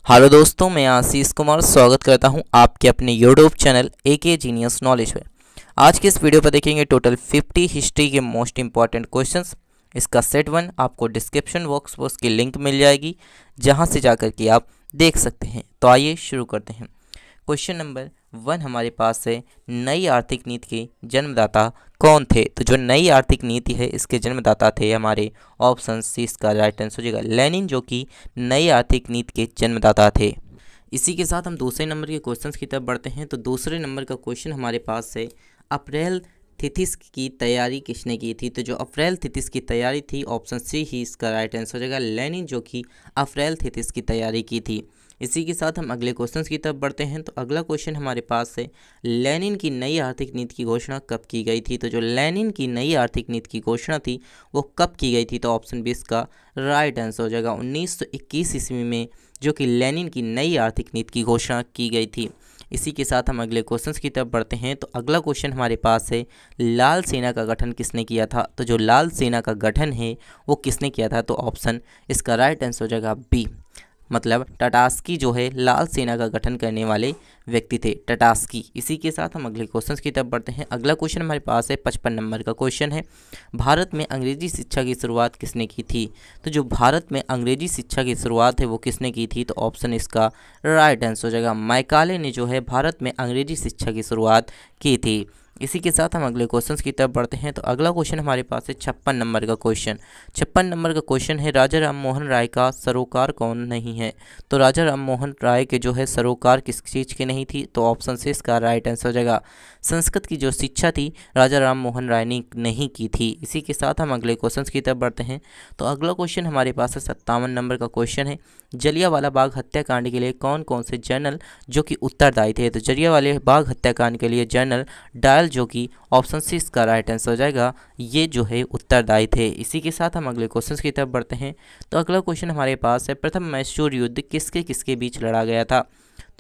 Hello दोस्तों, मैं आशीष कुमार स्वागत करता हूं आपके अपने YouTube channel AK genius knowledge में। आज के इस वीडियो पर देखेंगे टोटल 50 हिस्ट्री के मोस्ट इंपॉर्टेंट क्वेश्चंस। इसका सेट 1 आपको डिस्क्रिप्शन बॉक्स में उसकी लिंक मिल जाएगी, जहां से जाकर के आप देख सकते हैं। तो आइए शुरू करते हैं। क्वेश्चन नंबर 1 हमारे पास है, नई आर्थिक नीति के जन्मदाता कौन थे? तो जो नई आर्थिक नीति है इसके जन्मदाता थे हमारे ऑप्शन सी इसका राइट आंसर हो जाएगा लेनिन, जो कि नई आर्थिक नीति के जन्मदाता थे। इसी के साथ हम दूसरे नंबर के क्वेश्चंस की तरफ बढ़ते हैं। तो दूसरे नंबर का क्वेश्चन हमारे पास है, अप्रैल थिथिस की तैयारी किसने की थी? तो जो अप्रैल थिथिस की तैयारी थी, ऑप्शन सी ही इसका राइट आंसर हो जाएगा लेनिन, जो कि अप्रैल थिथिस की तैयारी की थी। इसी के साथ हम अगले क्वेश्चंस की तरफ बढ़ते हैं। तो अगला क्वेश्चन हमारे पास है, लेनिन की नई आर्थिक नीति की घोषणा कब की गई थी? तो जो लेनिन की नई आर्थिक नीति की घोषणा थी वो कब की गई थी? तो ऑप्शन बी इसका राइट आंसर हो जाएगा 1921 ईस्वी में, जो कि लेनिन की नई आर्थिक नीति की घोषणा की गई थी। इसी के साथ हम अगले क्वेश्चंस की तरफ बढ़ते हैं। तो अगला क्वेश्चन हमारे पास है, लाल सेना का गठन किसने किया था? तो जो लाल सेना का गठन है वो किसने किया था? तो ऑप्शन इसका राइट आंसर हो जाएगा बी, मतलब टाटास्की जो है लाल सेना का गठन करने वाले व्यक्ति थे, टाटास्की। इसी के साथ हम अगले क्वेश्चंस की तरफ बढ़ते हैं। अगला क्वेश्चन हमारे पास है 55 नंबर का क्वेश्चन है, भारत में अंग्रेजी शिक्षा की शुरुआत किसने की थी? तो जो भारत में अंग्रेजी शिक्षा की शुरुआत है वो किसने की थी? तो ऑप्शन इसका राइट आंसर हो जाएगा मैकाले ने जो है भारत में अंग्रेजी शिक्षा की शुरुआत की थी। इसी के साथ हम अगले क्वेश्चंस की तरफ बढ़ते हैं। तो अगला क्वेश्चन हमारे पास है 56 नंबर का क्वेश्चन। 56 नंबर का क्वेश्चन है, राजा राम मोहन राय का सरोकार कौन नहीं है? तो राजा राम मोहन राय के जो है सरोकार किस चीज़ की नहीं थी? तो ऑप्शन से इसका राइट आंसर हो जाएगा संस्कृत की जो शिक्षा थी राजा राम मोहन राय ने नहीं की थी। इसी के साथ हम अगले क्वेश्चन की तरफ बढ़ते हैं। तो अगला क्वेश्चन हमारे पास है 57 नंबर का क्वेश्चन है, जलियांवाला बाग हत्याकांड के लिए कौन कौन से जनरल जो कि उत्तरदायी थे? तो जलियांवाला बाग हत्याकांड के लिए जनरल डायल, जो कि ऑप्शन सी इसका राइट आंसर हो जाएगा, ये जो है उत्तरदायी थे। इसी के साथ हम अगले क्वेश्चन की तरफ बढ़ते हैं। तो अगला क्वेश्चन हमारे पास है, प्रथम मैसूर युद्ध किसके किसके बीच लड़ा गया था?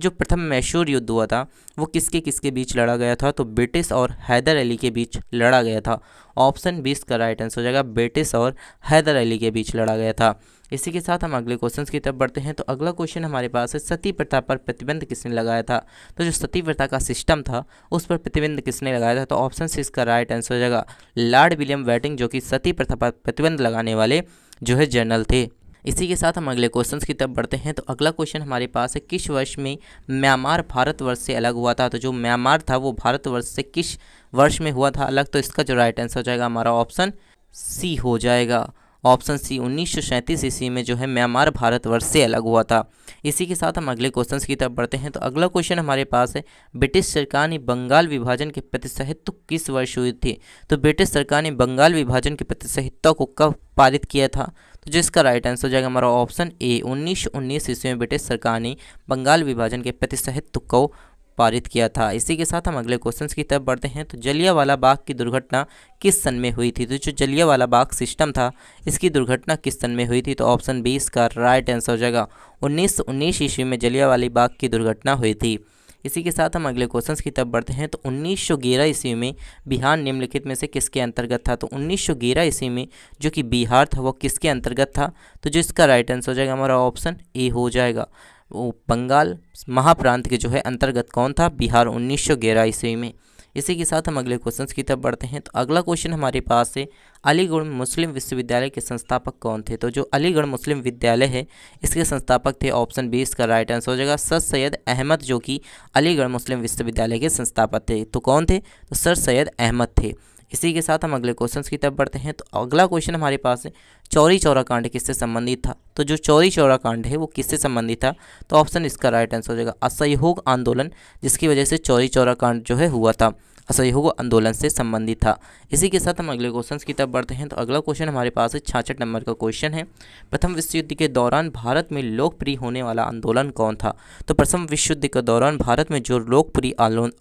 जो प्रथम मैसूर युद्ध हुआ था वो किसके किसके बीच लड़ा गया था? तो ब्रिटिश और हैदर अली के बीच लड़ा गया था। ऑप्शन 20 का राइट आंसर हो जाएगा, ब्रिटिश और हैदर अली के बीच लड़ा गया था। इसी के साथ हम अगले क्वेश्चन की तरफ बढ़ते हैं। तो अगला क्वेश्चन हमारे पास है, सती प्रथा पर प्रतिबंध किसने लगाया था? तो जो सती प्रथा का सिस्टम था उस पर प्रतिबंध किसने लगाया था? तो ऑप्शन सी इसका राइट आंसर हो जाएगा लॉर्ड विलियम बेंटिंक, जो कि सती प्रथा पर प्रतिबंध लगाने वाले जो है जनरल थे। इसी के साथ हम अगले क्वेश्चंस की तरफ बढ़ते हैं। तो अगला क्वेश्चन हमारे पास है, किस वर्ष में म्यांमार भारतवर्ष से अलग हुआ था? तो जो म्यांमार था वो भारतवर्ष से किस वर्ष में हुआ था अलग? तो इसका जो राइट आंसर हो जाएगा हमारा ऑप्शन सी हो जाएगा, ऑप्शन सी 1937 ईस्वी में जो है म्यांमार भारतवर्ष से अलग हुआ था। इसी के साथ हम अगले क्वेश्चंस की तरफ बढ़ते हैं। तो अगला क्वेश्चन हमारे पास है, ब्रिटिश सरकार ने बंगाल विभाजन के प्रति संहिता किस वर्ष हुई थी? तो ब्रिटिश सरकार ने बंगाल विभाजन के प्रति संहिता को कब पारित किया था? तो जिसका राइट आंसर हो जाएगा हमारा ऑप्शन ए, 1919 ईस्वी में ब्रिटिश सरकार ने बंगाल विभाजन के प्रति संहिता को पारित किया था। इसी के साथ हम अगले क्वेश्चंस की तरफ बढ़ते हैं। तो जलियांवाला बाग की दुर्घटना किस सन में हुई थी? तो जो जलियांवाला बाग सिस्टम था इसकी दुर्घटना किस सन में हुई थी? तो ऑप्शन 20 का राइट आंसर हो जाएगा 1919 ईस्वी में जलियांवाला बाग की दुर्घटना हुई थी। इसी के साथ हम अगले क्वेश्चंस की तरफ बढ़ते हैं। तो 1911 ईस्वी में बिहार निम्नलिखित में से किसके अंतर्गत था? तो 1911 ईस्वी में जो कि बिहार था वो किसके अंतर्गत था? तो जो इसका राइट आंसर हो जाएगा हमारा ऑप्शन ए हो जाएगा, वो बंगाल महाप्रांत के जो है अंतर्गत कौन था? बिहार 1911 ईस्वी में। इसी के साथ हम अगले क्वेश्चंस की तरफ बढ़ते हैं। तो अगला क्वेश्चन हमारे पास है, अलीगढ़ मुस्लिम विश्वविद्यालय के संस्थापक कौन थे? तो जो अलीगढ़ मुस्लिम विद्यालय है इसके संस्थापक थे, ऑप्शन 20 का राइट आंसर हो जाएगा सर सैयद अहमद, जो कि अलीगढ़ मुस्लिम विश्वविद्यालय के संस्थापक थे। तो कौन थे? तो सर सैयद अहमद थे। इसी के साथ हम अगले क्वेश्चंस की तरफ बढ़ते हैं। तो अगला क्वेश्चन हमारे पास है, चौरी चौरा कांड किससे संबंधित था? तो जो चौरी चौरा कांड है वो किससे संबंधित था? तो ऑप्शन इसका राइट आंसर हो जाएगा असहयोग आंदोलन, जिसकी वजह से चौरी चौरा कांड जो है हुआ था, असहयोग आंदोलन से संबंधित था। इसी के साथ हम अगले क्वेश्चन की तरफ बढ़ते हैं। तो अगला क्वेश्चन हमारे पास है 66 नंबर का क्वेश्चन है, प्रथम विश्व युद्ध के दौरान भारत में लोकप्रिय होने वाला आंदोलन कौन था? तो प्रथम विश्व युद्ध के दौरान भारत में जो लोकप्रिय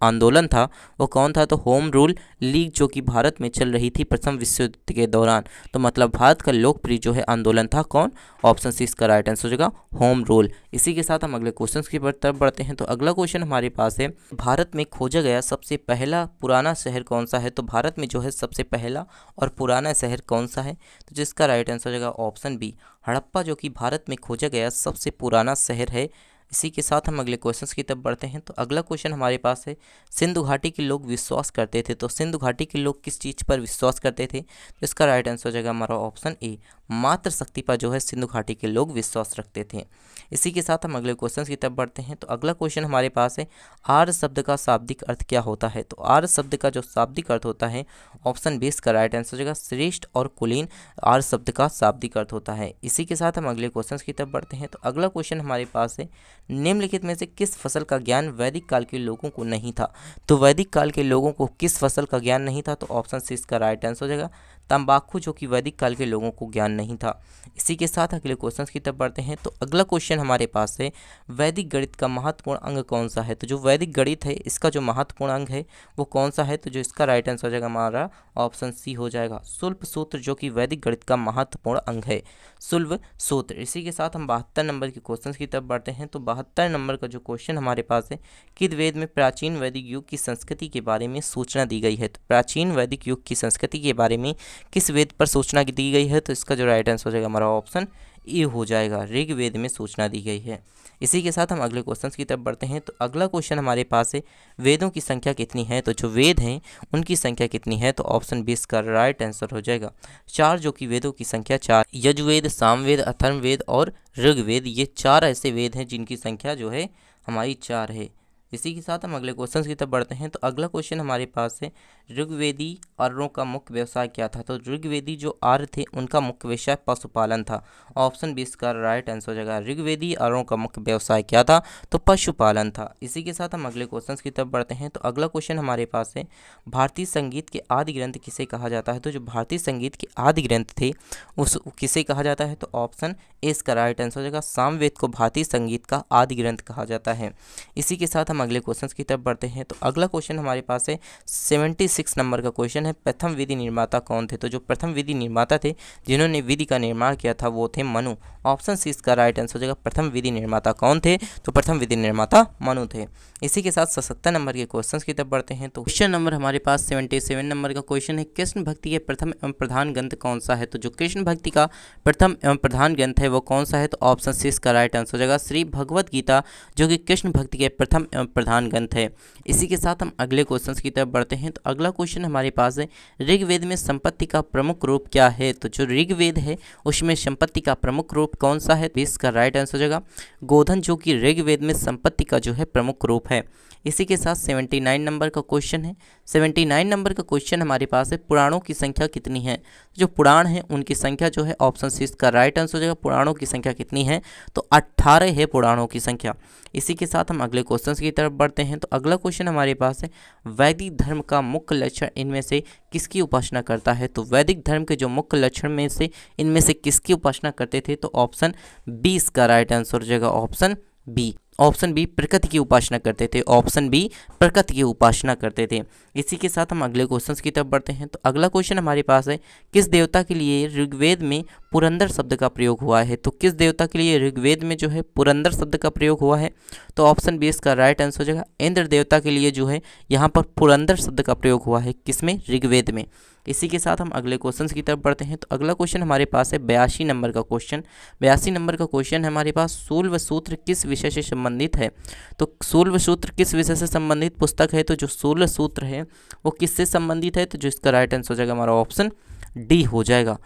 आंदोलन था वो कौन था? तो होम रूल लीग, जो कि भारत में चल रही थी प्रथम विश्व युद्ध के दौरान। तो मतलब भारत का लोकप्रिय जो है आंदोलन था कौन? ऑप्शन सी इसका राइट आंसर हो जाएगा होम रूल। इसी के साथ हम अगले क्वेश्चन की तरफ बढ़ते हैं। तो अगला क्वेश्चन हमारे पास है, भारत में खोजा गया सबसे पहला पुराना शहर कौन सा है? तो भारत में जो है सबसे पहला और पुराना शहर कौन सा है? तो जिसका राइट आंसर हो जाएगा ऑप्शन बी, हड़प्पा, जो कि भारत में खोजा गया सबसे पुराना शहर है इसी के साथ हम अगले क्वेश्चन की तरफ बढ़ते हैं। तो अगला क्वेश्चन हमारे पास है, सिंधु घाटी के लोग विश्वास करते थे। तो सिंधु घाटी के लोग किस चीज़ पर विश्वास करते थे? तो इसका राइट आंसर हो जाएगा हमारा ऑप्शन ए, मातृ शक्ति पर जो है सिंधु घाटी के लोग विश्वास रखते थे। इसी के साथ हम अगले क्वेश्चन की तरफ बढ़ते हैं। तो अगला क्वेश्चन हमारे पास है, आर्य शब्द का शाब्दिक अर्थ क्या होता है? तो आर्य शब्द का जो शाब्दिक अर्थ होता है, ऑप्शन 20 का राइट आंसर हो जाएगा श्रेष्ठ और कुलीन आर्य शब्द का शाब्दिक अर्थ होता है। इसी के साथ हम अगले क्वेश्चन की तरफ बढ़ते हैं। तो अगला क्वेश्चन हमारे पास है, निम्नलिखित में से किस फसल का ज्ञान वैदिक काल के लोगों को नहीं था? तो वैदिक काल के लोगों को किस फसल का ज्ञान नहीं था? तो ऑप्शन 6 का राइट आंसर हो जाएगा तंबाकू, जो कि वैदिक काल के लोगों को ज्ञान नहीं था। इसी के साथ अगले क्वेश्चन की तरफ बढ़ते हैं। तो अगला क्वेश्चन हमारे पास है, वैदिक गणित का महत्वपूर्ण अंग कौन सा है? तो जो वैदिक गणित है इसका जो महत्वपूर्ण अंग है वो कौन सा है? तो जो इसका राइट आंसर हो जाएगा हमारा ऑप्शन सी हो जाएगा शुल्ब सूत्र, जो कि वैदिक गणित का महत्वपूर्ण अंग है, शुल्ब सूत्र। इसी के साथ हम 72 नंबर के क्वेश्चन की तरफ बढ़ते हैं। तो 72 नंबर का जो क्वेश्चन हमारे पास है, किस वेद में प्राचीन वैदिक युग की संस्कृति के बारे में सूचना दी गई है? तो प्राचीन वैदिक युग की संस्कृति के बारे में किस वेद पर सूचना दी गई है? तो इसका जो राइट आंसर हो जाएगा हमारा ऑप्शन ए हो जाएगा, ऋग्वेद में सूचना दी गई है। इसी के साथ हम अगले क्वेश्चन की तरफ बढ़ते हैं। तो अगला क्वेश्चन हमारे पास है, वेदों की संख्या कितनी है? तो जो वेद हैं उनकी संख्या कितनी है? तो ऑप्शन 20 का राइट आंसर हो जाएगा 4, जो कि वेदों की संख्या 4। यजुर्वेद, सामवेद, अथर्ववेद और ऋग्वेद, ये 4 ऐसे वेद हैं जिनकी संख्या जो है हमारी 4 है। इसी के साथ हम अगले क्वेश्चन की तरफ बढ़ते हैं। तो अगला क्वेश्चन हमारे पास है, ऋग्वेदी आर्यों का मुख्य व्यवसाय क्या था? तो ऋग्वेदी जो आर्य थे उनका मुख्य व्यवसाय पशुपालन था। ऑप्शन 20 का राइट आंसर हो जाएगा ऋग्वेदी आर्यों का मुख्य व्यवसाय क्या था? तो पशुपालन था। इसी के साथ हम अगले क्वेश्चन की तरफ बढ़ते हैं। तो अगला क्वेश्चन हमारे पास है, भारतीय संगीत के आदि ग्रंथ किसे कहा जाता है? तो जो भारतीय संगीत के आदि ग्रंथ थे उस किसे कहा जाता है? तो ऑप्शन ए इसका राइट आंसर हो जाएगा सामवेद को भारतीय संगीत का आदि ग्रंथ कहा जाता है। इसी के साथ हम अगले क्वेश्चन की तरफ बढ़ते हैं। तो अगला क्वेश्चन हमारे पास है 76 नंबर का क्वेश्चन है, प्रथम विधि निर्माता कौन थे? तो जो प्रथम विधि निर्माता थे जिन्होंने विधि का निर्माण किया था वो थे मनु। ऑप्शन सी इसका राइट आंसर हो जाएगा प्रथम विधि निर्माता कौन थे? तो प्रथम विधि निर्माता मनु थे। इसी के साथ 77 नंबर के क्वेश्चन की तरफ बढ़ते हैं। तो क्वेश्चन नंबर हमारे पास 77 नंबर का क्वेश्चन है, कृष्ण भक्ति के प्रथम एवं प्रधान ग्रंथ कौन सा है? तो जो कृष्ण भक्ति का प्रथम एवं प्रधान ग्रंथ है वो कौन सा है? तो ऑप्शन सी इसका राइट आंसर हो जाएगा श्री भगवद गीता, जो कि कृष्ण भक्ति के प्रथम एवं प्रधान ग्रंथ है। इसी के साथ हम अगले क्वेश्चन की तरफ बढ़ते हैं। तो अगला क्वेश्चन हमारे पास है, ऋग्वेद में संपत्ति का प्रमुख रूप क्या है? तो जो ऋग्वेद है उसमें संपत्ति का प्रमुख रूप कौन सा है? इसका राइट आंसर हो जाएगा गोधन, जो कि ऋग्वेद में संपत्ति का जो है प्रमुख रूप है। इसी के साथ 79 नंबर का क्वेश्चन है। 79 नंबर का क्वेश्चन हमारे पास है, पुराणों की संख्या कितनी है? जो पुराण है उनकी संख्या जो है ऑप्शन सी का राइट आंसर हो जाएगा पुराणों की संख्या कितनी है? तो 18 है पुराणों की संख्या। इसी के साथ हम अगले क्वेश्चन की तरफ बढ़ते हैं। तो अगला क्वेश्चन हमारे पास है, वैदिक धर्म का मुख्य लक्षण इनमें से किसकी उपासना करता है? तो वैदिक धर्म के जो मुख्य लक्षण में से इनमें से किसकी उपासना करते थे? तो ऑप्शन 20 का राइट आंसर हो जाएगा ऑप्शन बी। ऑप्शन बी प्रकृति की उपासना करते थे। ऑप्शन बी प्रकृति की उपासना करते थे। इसी के साथ हम अगले क्वेश्चन की तरफ बढ़ते हैं। तो अगला क्वेश्चन हमारे पास है, किस देवता के लिए ऋग्वेद में पुरंदर शब्द का प्रयोग हुआ है? तो किस देवता के लिए ऋग्वेद में जो है पुरंदर शब्द का प्रयोग हुआ है? तो ऑप्शन बी इसका राइट आंसर हो जाएगा इंद्र देवता के लिए जो है यहाँ पर पुरंदर शब्द का प्रयोग हुआ है। किसमें? ऋग्वेद में। इसी के साथ हम अगले क्वेश्चन की तरफ बढ़ते हैं। तो अगला क्वेश्चन हमारे पास है 82 नंबर का क्वेश्चन। 82 नंबर का क्वेश्चन है हमारे पास, शूल सूत्र किस विषय से संबंधित है? तो शूल सूत्र किस विषय से संबंधित पुस्तक है? तो जो शूल सूत्र है वो किससे संबंधित है? तो जो इसका राइट आंसर हो जाएगा हमारा ऑप्शन डी हो जाएगा,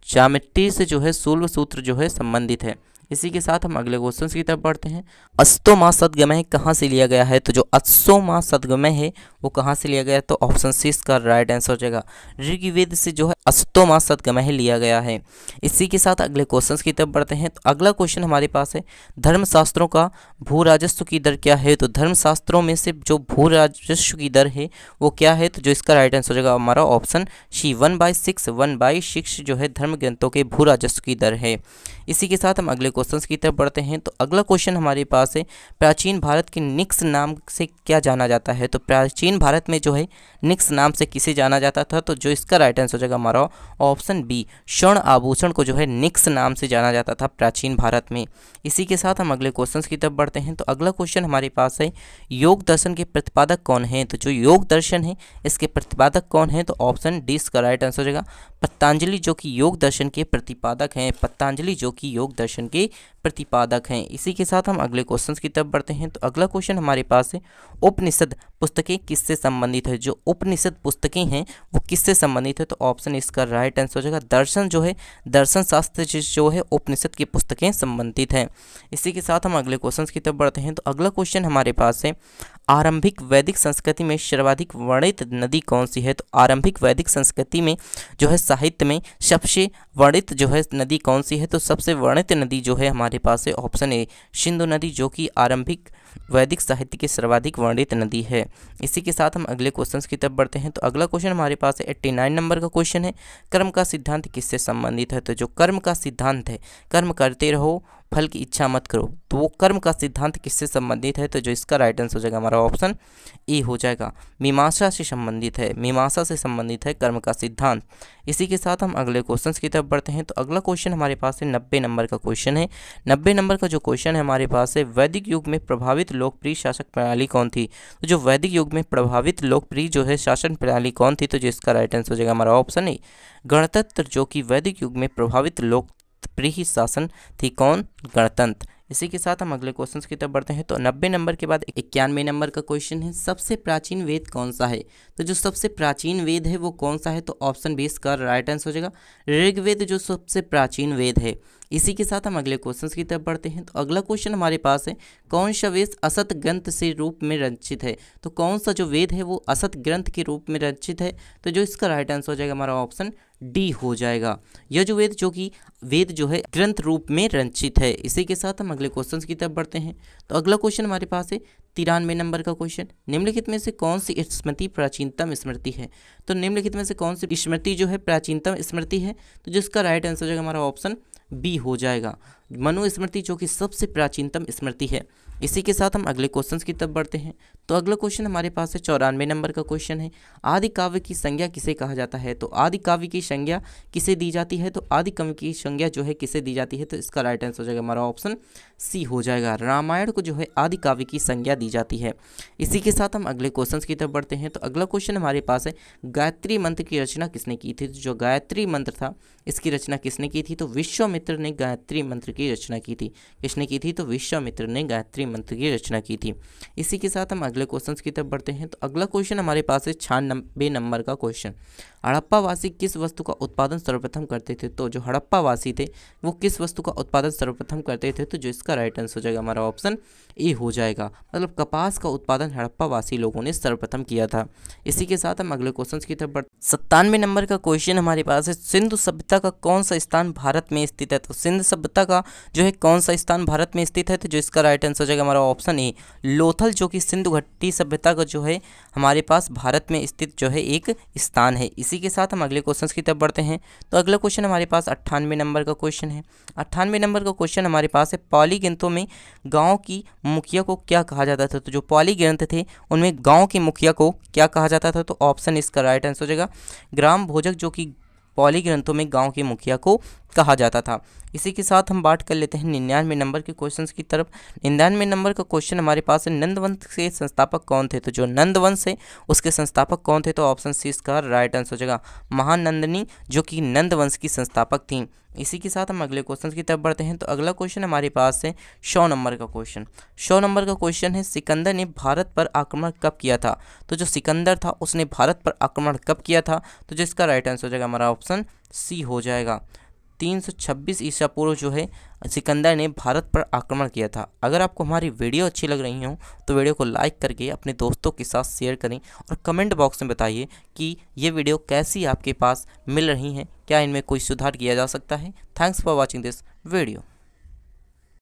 ज्यामिति से जो है शूल सूत्र जो है संबंधित है। इसी के साथ हम अगले क्वेश्चन की तरफ बढ़ते हैं। अस्तोमा सदगमय कहाँ से लिया गया है? तो जो अस्तोमा सदगमय है वो कहाँ से लिया गया है? तो ऑप्शन सी इसका राइट आंसर हो जाएगा ऋग्वेद से जो है अस्तोमा सदगमय लिया गया है। इसी के साथ अगले क्वेश्चन की तरफ बढ़ते हैं। तो अगला क्वेश्चन हमारे पास है, धर्मशास्त्रों का भू राजस्व की दर क्या है? तो धर्मशास्त्रों में से जो भू राजस्व की दर है वो क्या है? तो जो इसका राइट आंसर हो जाएगा हमारा ऑप्शन सी 1/6 जो है धर्म ग्रंथों के भू राजस्व की दर है। इसी के साथ हम अगले क्वेश्चन की तरफ बढ़ते हैं। तो अगला क्वेश्चन हमारे पास है, प्राचीन भारत के निक्स नाम से क्या जाना जाता है? तो प्राचीन भारत में जो है निक्स नाम से किसे जाना जाता था? तो जो इसका राइट आंसर हो जाएगा हमारा ऑप्शन बी, स्वर्ण आभूषण को जो है निक्स नाम से जाना जाता था प्राचीन भारत में। इसी के साथ हम अगले क्वेश्चन की तरफ बढ़ते हैं। तो अगला क्वेश्चन हमारे पास है, योग दर्शन के प्रतिपादक कौन है? तो जो योग दर्शन है इसके प्रतिपादक कौन है? तो ऑप्शन डी इसका राइट आंसर हो जाएगा पतंजलि, जो कि योग दर्शन के प्रतिपादक हैं। पतंजलि जो कि योग दर्शन के के प्रतिपादक हैं। इसी के साथ हम अगले क्वेश्चन की तरफ बढ़ते हैं। तो अगला क्वेश्चन हमारे पास है, उपनिषद पुस्तकें किससे संबंधित है? जो उपनिषद पुस्तकें हैं वो किससे संबंधित है? तो ऑप्शन इसका राइट आंसर हो जाएगा दर्शन जो है, दर्शन शास्त्र जो है उपनिषद की पुस्तकें संबंधित हैं। इसी के साथ हम अगले क्वेश्चन की तरफ बढ़ते हैं। तो अगला क्वेश्चन हमारे पास है, आरंभिक वैदिक संस्कृति में सर्वाधिक वर्णित नदी कौन सी है? तो आरंभिक वैदिक संस्कृति में जो है साहित्य में सबसे वर्णित जो है नदी कौन सी है? तो सबसे वर्णित नदी जो है हमारे पास है ऑप्शन ए सिंधु नदी, जो कि आरंभिक वैदिक साहित्य की सर्वाधिक वर्णित नदी है। इसी के साथ हम अगले क्वेश्चन की तरफ बढ़ते हैं। तो अगला क्वेश्चन हमारे पास है 89 नंबर का क्वेश्चन है, कर्म का सिद्धांत किससे संबंधित है? तो जो कर्म का सिद्धांत है, कर्म करते रहो फल की इच्छा मत करो, तो वो कर्म का सिद्धांत किससे संबंधित है? तो जो इसका राइट आंसर हो जाएगा हमारा ऑप्शन ए हो जाएगा, मीमांसा से संबंधित है, मीमांसा से संबंधित है कर्म का सिद्धांत। इसी के साथ हम अगले क्वेश्चन की तरफ बढ़ते हैं। तो अगला क्वेश्चन हमारे पास है 90 नंबर का क्वेश्चन है। 90 नंबर का जो क्वेश्चन है हमारे पास है, वैदिक युग में प्रभावित लोकप्रिय शासक प्रणाली कौन थी? तो जो वैदिक युग में प्रभावित लोकप्रिय जो है शासन प्रणाली कौन थी? तो जो इसका राइट आंसर हो जाएगा हमारा ऑप्शन ए गणतंत्र, जो कि वैदिक युग में प्रभावित लोकप्रिय शासन थी। कौन? गणतंत्र। इसी के साथ हम अगले क्वेश्चन की तरफ बढ़ते हैं। तो 90 नंबर के बाद 91 नंबर का क्वेश्चन है, सबसे प्राचीन वेद कौन सा है? तो जो सबसे प्राचीन वेद है वो कौन सा है? तो ऑप्शन बी इसका राइट आंसर हो जाएगा ऋग्वेद, जो सबसे प्राचीन वेद है। इसी के साथ हम अगले क्वेश्चन की तरफ बढ़ते हैं। तो अगला क्वेश्चन हमारे पास है, कौन सा वेद असत ग्रंथ से रूप में रचित है? तो कौन सा जो वेद है वो असत ग्रंथ के रूप में रचित है? तो जो इसका राइट आंसर हो जाएगा हमारा ऑप्शन डी हो जाएगा, यह जो वेद जो है ग्रंथ रूप में रचित है। इसी के साथ हम अगले क्वेश्चन की तरफ बढ़ते हैं। तो अगला क्वेश्चन हमारे पास है 93 नंबर का क्वेश्चन, निम्नलिखित में से कौन सी स्मृति प्राचीनतम स्मृति है? तो निम्नलिखित में से कौन सी स्मृति जो है प्राचीनतम स्मृति है? तो जिसका राइट आंसर हो जाएगा हमारा ऑप्शन बी हो जाएगा, मनुस्मृति, जो कि सबसे प्राचीनतम स्मृति है। इसी के साथ हम अगले क्वेश्चन की तरफ बढ़ते हैं। तो अगला क्वेश्चन हमारे पास है 94 नंबर का क्वेश्चन है, आदि काव्य की संज्ञा किसे कहा जाता है? तो आदि काव्य की संज्ञा किसे दी जाती है? तो आदि काव्य की संज्ञा जो है किसे दी जाती है? तो इसका राइट आंसर हो जाएगा हमारा ऑप्शन सी हो जाएगा, रामायण को जो है आदि काव्य की संज्ञा दी जाती है। इसी के साथ हम अगले क्वेश्चन की तरफ बढ़ते हैं। तो अगला क्वेश्चन हमारे पास है, गायत्री मंत्र की रचना किसने की थी? जो गायत्री मंत्र था इसकी रचना किसने की थी? तो विश्वामित्र ने गायत्री मंत्र की रचना की थी। किसने की थी? तो विश्वामित्र ने गायत्री मंत्र की रचना की थी। इसी के साथ हम अगले क्वेश्चन की तरफ बढ़ते हैं। तो अगला क्वेश्चन हमारे पास है 96 नंबर का क्वेश्चन, हड़प्पावासी किस वस्तु का उत्पादन सर्वप्रथम करते थे? तो जो हड़प्पावासी थे वो किस वस्तु का उत्पादन सर्वप्रथम करते थे? तो जो इसका राइट आंसर हो जाएगा हमारा ऑप्शन ए हो जाएगा, मतलब कपास का उत्पादन हड़प्पावासी लोगों ने सर्वप्रथम किया था। इसी के साथ हम अगले क्वेश्चन की तरफ बढ़ते 97 नंबर का क्वेश्चन हमारे पास है, सिंधु सभ्यता का कौन सा स्थान भारत में स्थित है? तो सिंधु सभ्यता का जो है कौन सा स्थान भारत में स्थित है? तो जो इसका राइट आंसर हो जाएगा हमारा ऑप्शन ए लोथल, जो कि सिंधु घाटी सभ्यता का जो है हमारे पास भारत में स्थित जो है एक स्थान है। इसी के साथ हम अगले क्वेश्चन की तरफ बढ़ते हैं। तो अगला क्वेश्चन हमारे पास 98 नंबर का क्वेश्चन है। 98 नंबर का क्वेश्चन हमारे पास है, पाली ग्रंथों में गांव की मुखिया को क्या कहा जाता था? तो जो पाली ग्रंथ थे उनमें गांव की मुखिया को क्या कहा जाता था? तो ऑप्शन इसका राइट आंसर हो जाएगा ग्राम भोजक, जो कि पाली ग्रंथों में गांव के मुखिया को कहा जाता था। इसी के साथ हम बात कर लेते हैं 99 नंबर के क्वेश्चन की तरफ। 99 नंबर का क्वेश्चन हमारे पास है, नंदवंश के संस्थापक कौन थे? तो जो नंदवंश है उसके संस्थापक कौन थे? तो ऑप्शन सी इसका राइट आंसर हो जाएगा महानंदिनी, जो कि नंदवंश की संस्थापक थी। इसी के साथ हम अगले क्वेश्चन की तरफ बढ़ते हैं। तो अगला क्वेश्चन हमारे पास है 100 नंबर का क्वेश्चन। 100 नंबर का क्वेश्चन है, सिकंदर ने भारत पर आक्रमण कब किया था? तो जो सिकंदर था उसने भारत पर आक्रमण कब किया था? तो जिसका राइट आंसर हो जाएगा हमारा ऑप्शन सी हो जाएगा, 326 ईसा पूर्व जो है सिकंदर ने भारत पर आक्रमण किया था। अगर आपको हमारी वीडियो अच्छी लग रही हो तो वीडियो को लाइक करके अपने दोस्तों के साथ शेयर करें और कमेंट बॉक्स में बताइए कि ये वीडियो कैसी आपके पास मिल रही हैं, क्या इनमें कोई सुधार किया जा सकता है। Thanks for watching this video.